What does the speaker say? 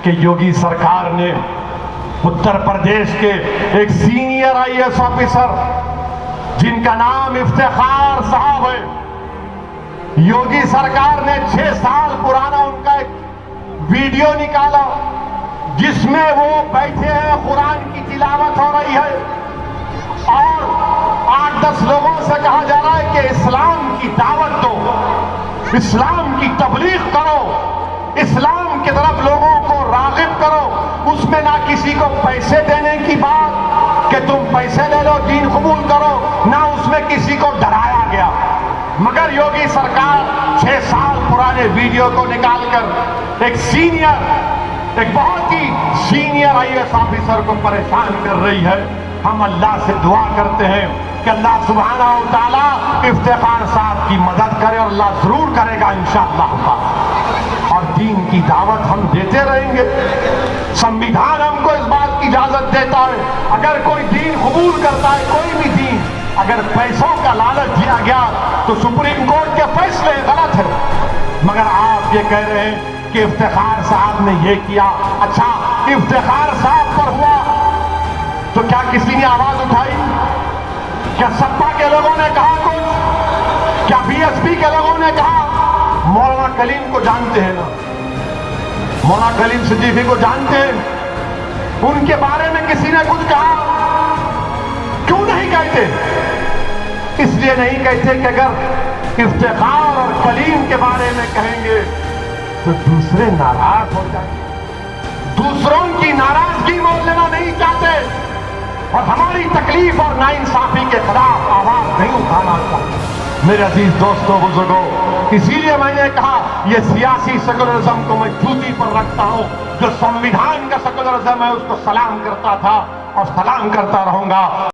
کہ یوگی سرکار نے اتر پردیش کے ایک سینئر IAS آفیسر جن کا نام افتخار صاحب ہے، یوگی سرکار نے 6 سال پرانا ان کا ایک ویڈیو نکالا جس میں وہ بیٹھے ہیں، قرآن کی تلاوت ہو رہی ہے اور 8-10 لوگوں سے کہا جا رہا ہے کہ اسلام کی دعوت دو، اسلام کی تبلیغ کرو، اسلام کی طرف لوگوں کو راغب کرو۔ اس میں نہ کسی کو پیسے دینے کی بات کہ تم پیسے لے لو دین قبول کرو، نہ اس میں کسی کو ڈرایا گیا، مگر یوگی سرکار 6 سال پرانے ویڈیو کو نکال کر ایک بہت ہی سینئر IAS آفیسر کو پریشان کر رہی ہے۔ ہم اللہ سے دعا کرتے ہیں کہ اللہ سبحانہ و تعالیٰ افتخار صاحب کی مدد کرے، اور اللہ ضرور کرے گا انشاءاللہ، اور دین کی دعوت ہم دیتے رہیں گے۔ سنویدھان ہم کو اس بات کی اجازت دیتا ہے، اگر کوئی دین قبول کرتا ہے، کوئی بھی دین، اگر پیسوں کا لالچ دیا گیا تو سپریم کورٹ کے فیصلے غلط ہے، مگر آپ یہ کہہ رہے ہیں کہ افتخار صاحب نے یہ کیا۔ اچھا، افتخار صاحب پر ہوا تو کیا کسی نے آواز اٹھائی؟ کیا سپا کے لوگوں نے کہا کچھ؟ کیا BSP کے لوگوں نے کہا؟ مولانا کلیم کو جانتے ہیں نا، مولانا کلیم صدیقی کو جانتے ہیں، ان کے بارے میں کسی نے کچھ کہا؟ کیوں نہیں کہتے؟ اس لیے نہیں کہتے کہ اگر افتخار اور کلیم کے بارے میں کہیں گے تو دوسرے ناراض ہو جائیں گے، دوسروں کی ناراضگی مول لینا نہیں چاہتے، اور ہماری تکلیف اور ناانصافی کے خلاف آواز نہیں اٹھانا چاہتے۔ میرے عزیز دوستوں، بزرگوں، اسی لیے میں نے کہا یہ سیاسی سیکولرزم کو میں جوتی پر رکھتا ہوں، جو سنویدھان کا سیکولرزم ہے اس کو سلام کرتا تھا اور سلام کرتا رہوں گا۔